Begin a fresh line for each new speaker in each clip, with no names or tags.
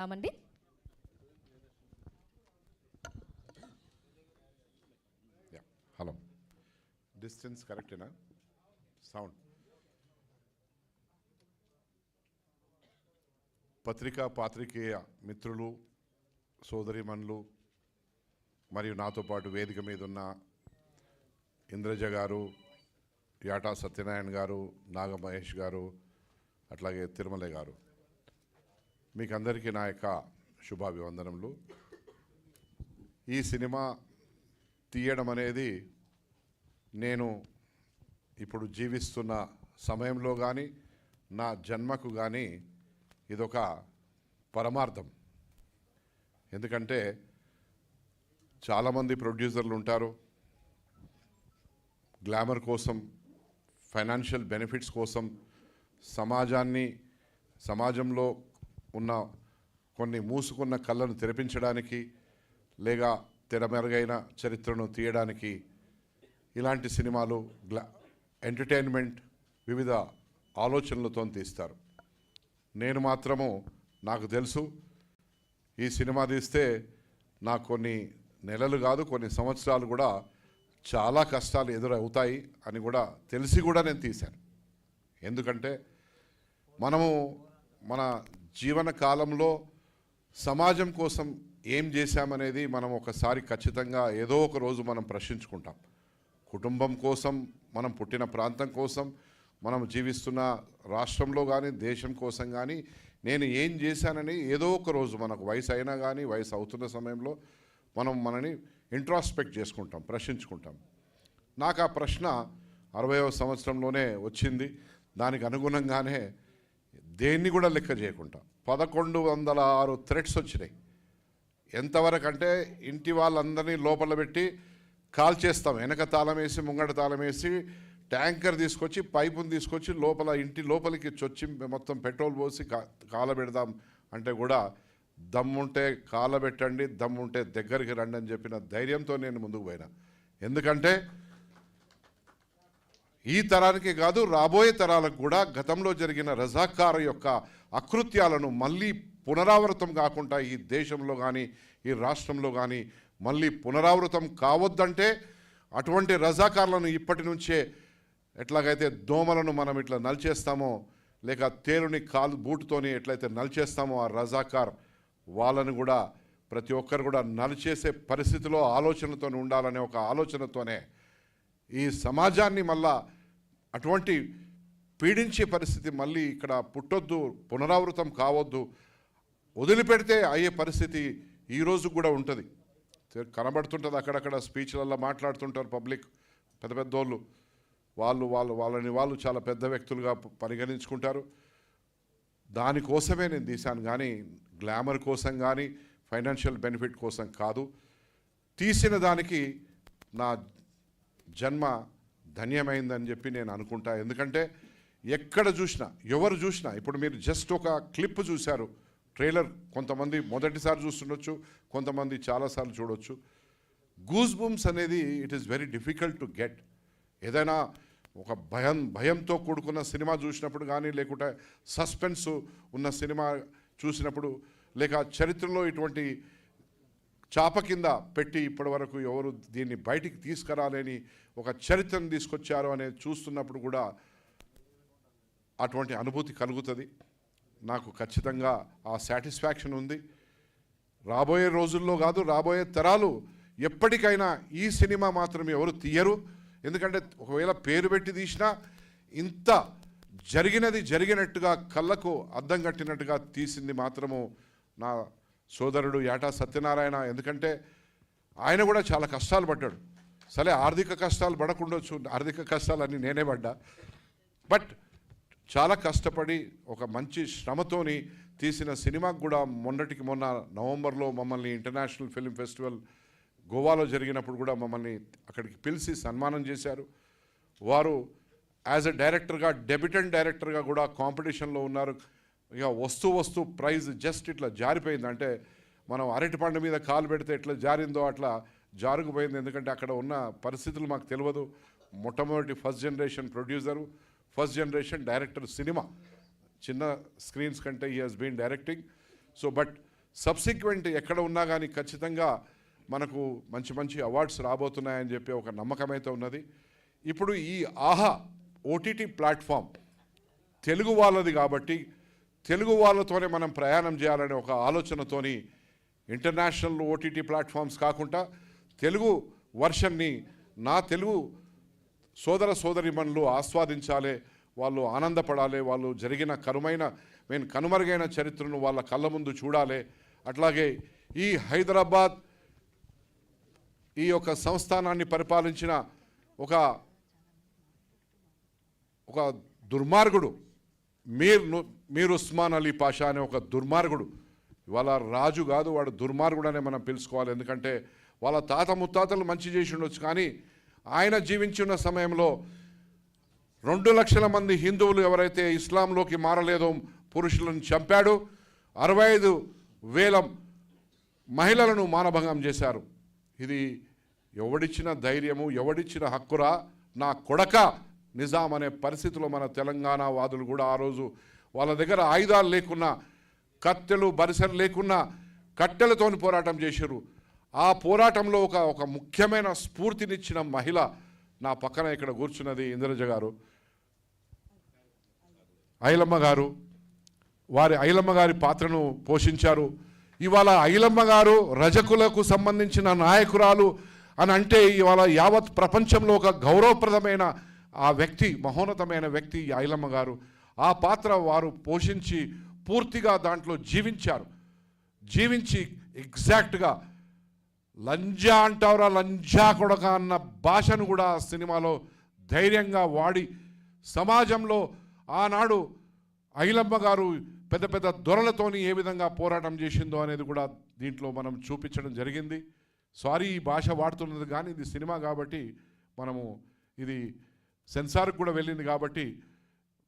రామండి.
Hello, distance కరెక్టేనా? Sound. పాత్రికేయ మిత్రులు, సోదరిమణులు మరియు నాతో పాటు వేదిక మీద ఉన్న ఇంద్రజ గారు, యాటా సత్యనారాయణ గారు, నాగమహేష్ గారు, అట్లాగే తిరుమల గారు, మీకు అందరికీ నా యొక్క శుభాభివందనములు. ఈ సినిమా తీయడం అనేది నేను ఇప్పుడు జీవిస్తున్న సమయంలో కానీ నా జన్మకు కానీ ఇదొక పరమార్థం. ఎందుకంటే చాలామంది ప్రొడ్యూసర్లు ఉంటారు, గ్లామర్ కోసం, ఫైనాన్షియల్ బెనిఫిట్స్ కోసం సమాజంలో ఉన్న కొన్ని మూసుకున్న కళ్ళను తెరిపించడానికి లేక తెరమెరుగైన చరిత్రను తీయడానికి ఇలాంటి సినిమాలు ఎంటర్టైన్మెంట్ వివిధ ఆలోచనలతో తీస్తారు. నేను మాత్రము నాకు తెలుసు ఈ సినిమా తీస్తే నాకు కొన్ని నెలలు కాదు కొన్ని సంవత్సరాలు కూడా చాలా కష్టాలు ఎదురవుతాయి అని కూడా తెలిసి కూడా నేను తీశాను. ఎందుకంటే మనము మన జీవన కాలంలో సమాజం కోసం ఏం చేశామనేది మనం ఒకసారి ఖచ్చితంగా ఏదో ఒక రోజు మనం ప్రశ్నించుకుంటాం. కుటుంబం కోసం, మనం పుట్టిన ప్రాంతం కోసం, మనం జీవిస్తున్న రాష్ట్రంలో కానీ దేశం కోసం కానీ నేను ఏం చేశానని ఏదో ఒక రోజు మనకు వయసు అయినా కానీ వయసు అవుతున్న సమయంలో మనం మనని ఇంట్రాస్పెక్ట్ చేసుకుంటాం, ప్రశ్నించుకుంటాం. నాకు ఆ ప్రశ్న 60వ సంవత్సరంలోనే వచ్చింది. దానికి అనుగుణంగానే దేన్ని కూడా లెక్క చేయకుండా 1106 థ్రెట్స్ వచ్చినాయి. ఎంతవరకు అంటే ఇంటి వాళ్ళందరినీ లోపల పెట్టి కాల్ చేస్తాం, వెనక తాళం వేసి ముంగట తాళం వేసి ట్యాంకర్ తీసుకొచ్చి పైపును తీసుకొచ్చి ఇంటి లోపలికి చొచ్చి మొత్తం పెట్రోల్ పోసి కాలబెడదాం అంటే కూడా దమ్ముంటే కాలబెట్టండి, దమ్ముంటే దగ్గరికి రండి అని చెప్పిన ధైర్యంతో నేను ముందుకు పోయినా. ఎందుకంటే ఈ తరానికి కాదు రాబోయే తరాలకు కూడా గతంలో జరిగిన రజాకార్ యొక్క అకృత్యాలను మళ్ళీ పునరావృతం కాకుండా ఈ దేశంలో కానీ ఈ రాష్ట్రంలో కానీ మళ్ళీ పునరావృతం కావద్దంటే అటువంటి రజాకార్లను ఇప్పటి నుంచే ఎట్లాగైతే దోమలను మనం ఇట్లా నలిచేస్తామో లేక తేలుని బూటుతోని ఎట్లయితే నలిచేస్తామో ఆ రజాకార్ వాళ్ళని కూడా ప్రతి ఒక్కరు కూడా నలిచేసే పరిస్థితిలో ఆలోచనతో ఉండాలనే ఒక ఆలోచనతోనే ఈ సమాజాన్ని మళ్ళా అటువంటి పీడించే పరిస్థితి మళ్ళీ ఇక్కడ పుట్టొద్దు, పునరావృతం కావద్దు, వదిలిపెడితే అయ్యే పరిస్థితి ఈరోజు కూడా ఉంటుంది. కనబడుతుంటుంది, అక్కడక్కడ స్పీచ్లలో మాట్లాడుతుంటారు పబ్లిక్, పెద్ద పెద్దోళ్ళు, వాళ్ళని చాలా పెద్ద వ్యక్తులుగా పరిగణించుకుంటారు. దానికోసమే నేను తీశాను కానీ గ్లామర్ కోసం కానీ ఫైనాన్షియల్ బెనిఫిట్ కోసం కాదు. తీసిన దానికి నా జన్మ ధన్యమైందని చెప్పి నేను అనుకుంటా. ఎందుకంటే ఎక్కడ చూసినా ఎవరు చూసినా, ఇప్పుడు మీరు జస్ట్ ఒక క్లిప్ చూశారు, ట్రైలర్, కొంతమంది మొదటిసారి చూస్తుండొచ్చు, కొంతమంది చాలాసార్లు చూడొచ్చు. గూస్ బూమ్స్ అనేది it is very difficult to get. ఏదైనా ఒక భయంతో కూడుకున్న సినిమా చూసినప్పుడు కానీ లేకుంటే సస్పెన్స్ ఉన్న సినిమా చూసినప్పుడు లేక చరిత్రలో ఇటువంటి చాప కింద పెట్టి ఇప్పటి వరకు ఎవరు దీన్ని బయటికి తీసుకురాలేని ఒక చరిత్రను తీసుకొచ్చారు అనేది చూస్తున్నప్పుడు కూడా అటువంటి అనుభూతి కలుగుతుంది. నాకు ఖచ్చితంగా ఆ సాటిస్ఫాక్షన్ ఉంది. రాబోయే రోజుల్లో కాదు రాబోయే తరాలు ఎప్పటికైనా ఈ సినిమా మాత్రం ఎవరు తీయరు. ఎందుకంటే ఒకవేళ పేరు పెట్టి తీసినా ఇంత జరిగినట్టుగా కళ్ళకు అద్దం కట్టినట్టుగా తీసింది మాత్రము నా సోదరుడు యాటా సత్యనారాయణ. ఎందుకంటే ఆయన కూడా చాలా కష్టాలు పడ్డాడు. సరే ఆర్థిక కష్టాలు పడకుండొచ్చు, ఆర్థిక కష్టాలన్నీ నేనే పడ్డా, బట్ చాలా కష్టపడి ఒక మంచి శ్రమతోని తీసిన సినిమాకు కూడా మొన్న నవంబర్లో మమ్మల్ని ఇంటర్నేషనల్ ఫిల్మ్ ఫెస్టివల్ గోవాలో జరిగినప్పుడు కూడా మమ్మల్ని అక్కడికి పిలిచి సన్మానం చేశారు. వారు యాజ్ ఎ డైరెక్టర్గా, డెబ్యూటెంట్ డైరెక్టర్గా కూడా కాంపిటీషన్లో ఉన్నారు. ఇక వస్తూ ప్రైజ్ జస్ట్ ఇట్లా జారిపోయింది. అంటే మనం అరటిపండు మీద కాలు పెడితే ఎట్లా జారిందో అట్లా జారుకుపోయింది. ఎందుకంటే అక్కడ ఉన్న పరిస్థితులు మాకు తెలియదు. మొట్టమొదటి first generation producer, first generation director. Cinema చిన్న స్క్రీన్స్ కంటే he has been directing. So but subsequent ఎక్కడ ఉన్నా కానీ ఖచ్చితంగా మనకు మంచి మంచి అవార్డ్స్ రాబోతున్నాయని చెప్పి ఒక నమ్మకం అయితే ఉన్నది. ఇప్పుడు ఈ ఆహా ఓటీటీ ప్లాట్ఫామ్ తెలుగు వాళ్ళది కాబట్టి తెలుగు వాళ్ళతోనే మనం ప్రయాణం చేయాలనే ఒక ఆలోచనతోని ఇంటర్నేషనల్ ఓటీటీ ప్లాట్ఫామ్స్ కాకుండా తెలుగు వర్షన్ని నా తెలుగు సోదర సోదరీమణులు ఆస్వాదించాలి, వాళ్ళు ఆనందపడాలి, వాళ్ళు జరిగిన కనుమరుగైన చరిత్రను వాళ్ళ కళ్ళ ముందు చూడాలి. అట్లాగే ఈ హైదరాబాద్ ఈ యొక్క సంస్థానాన్ని పరిపాలించిన ఒక దుర్మార్గుడు మీర్ ఉస్మాన్ అలీ పాషా అనే ఒక దుర్మార్గుడు, ఇవాళ రాజు కాదు వాడు దుర్మార్గుడు అనే మనం పిలుచుకోవాలి. ఎందుకంటే వాళ్ళ తాత ముత్తాతలు మంచి చేసి ఉండొచ్చు, కానీ ఆయన జీవించున్న సమయంలో 2 లక్షల మంది హిందువులు ఎవరైతే ఇస్లాంలోకి మారలేదో పురుషులను చంపాడు, 65,000 మహిళలను మానభంగం చేశారు. ఇది ఎవడిచ్చిన ధైర్యము, ఎవడిచ్చిన హక్కురా నా కొడక నిజాం అనే పరిస్థితిలో మన తెలంగాణ వాదులు కూడా ఆ రోజు వాళ్ళ దగ్గర ఆయుధాలు లేకున్నా, కత్తెలు బరిసెలు లేకున్నా కట్టెలతోని పోరాటం చేశారు. ఆ పోరాటంలో ఒక ముఖ్యమైన స్ఫూర్తినిచ్చిన మహిళ నా పక్కన ఇక్కడ కూర్చున్నది ఇంద్రజ గారు, ఐలమ్మ గారు. వారి ఐలమ్మ గారి పాత్రను పోషించారు. ఇవాళ ఐలమ్మ గారు రజకులకు సంబంధించిన నాయకురాలు అని అంటే ఇవాళ యావత్ ప్రపంచంలో ఒక గౌరవప్రదమైన ఆ వ్యక్తి, మహోన్నతమైన వ్యక్తి ఐలమ్మ గారు. ఆ పాత్ర వారు పోషించి పూర్తిగా దాంట్లో జీవించి ఎగ్జాక్ట్గా లంజా అంటావురా లంజా కొడక అన్న భాషను కూడా సినిమాలో ధైర్యంగా వాడి సమాజంలో ఆనాడు ఐలమ్మ గారు పెద్ద పెద్ద దొరలతోని ఏ విధంగా పోరాటం చేసిందో అనేది కూడా దీంట్లో మనం చూపించడం జరిగింది. సారీ ఈ భాష వాడుతున్నది, కానీ ఇది సినిమా కాబట్టి మనము ఇది సెన్సార్కి కూడా వెళ్ళింది కాబట్టి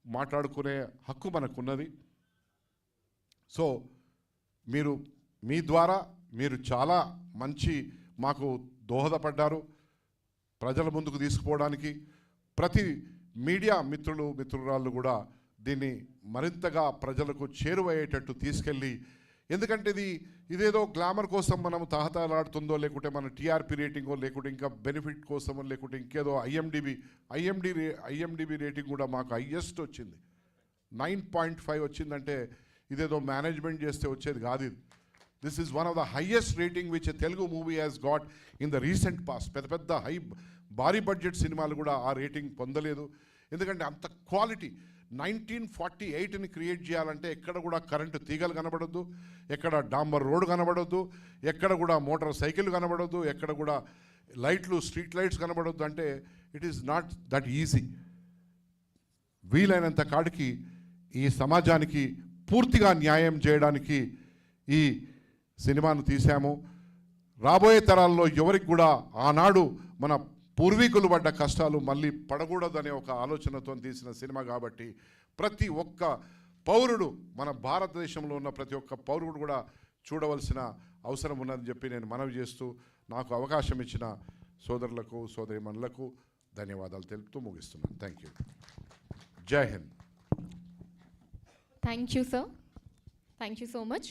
మాట్లాడుకునే హక్కు మనకున్నది. సో మీ ద్వారా మీరు చాలా మంచి మాకు దోహదపడ్డారు ప్రజల ముందుకు తీసుకుపోవడానికి. ప్రతి మీడియా మిత్రురాళ్ళు కూడా దీన్ని మరింతగా ప్రజలకు చేరువయ్యేటట్టు తీసుకెళ్ళి, ఎందుకంటే ఇదేదో గ్లామర్ కోసం మనం తహతలాడుతుందో, లేకుంటే మన టీఆర్పీ రేటింగో, లేకుంటే ఇంకా బెనిఫిట్ కోసమో, లేకుంటే ఇంకేదో ఐఎండిబి రేటింగ్ కూడా మాకు హైయెస్ట్ వచ్చింది, 9.5 వచ్చిందంటే ఇదేదో మేనేజ్మెంట్ చేస్తే వచ్చేది కాదు. This is one of the highest rating which a Telugu movie has got in the recent past. పెద్ద భారీ బడ్జెట్ సినిమాలు కూడా ఆ రేటింగ్ పొందలేదు. ఎందుకంటే అంత క్వాలిటీ. 1948ని క్రియేట్ చేయాలంటే ఎక్కడ కూడా కరెంటు తీగలు కనబడొద్దు, ఎక్కడ డాంబర్ రోడ్ కనబడొద్దు, ఎక్కడ కూడా మోటార్ సైకిల్ కనబడొద్దు, ఎక్కడ కూడా స్ట్రీట్ లైట్స్ కనబడొద్దు. అంటే it is not that easy. వీలైనంత కాడికి ఈ సమాజానికి పూర్తిగా న్యాయం చేయడానికి ఈ సినిమాను తీశాము. రాబోయే తరాల్లో ఎవరికి కూడా ఆనాడు మన పూర్వీకులు పడ్డ కష్టాలు మళ్ళీ పడకూడదనే ఒక ఆలోచనతో తీసిన సినిమా కాబట్టి ప్రతి ఒక్క పౌరుడు, మన భారతదేశంలో ఉన్న ప్రతి ఒక్క పౌరుడు కూడా చూడవలసిన అవసరం ఉన్నదని చెప్పి నేను మనవి చేస్తూ నాకు అవకాశం ఇచ్చిన సోదరులకు సోదరీమణులకు ధన్యవాదాలు తెలుపుతూ ముగిస్తున్నాను. Thank you. జై Hind.
Thank you, sir. Thank you so much.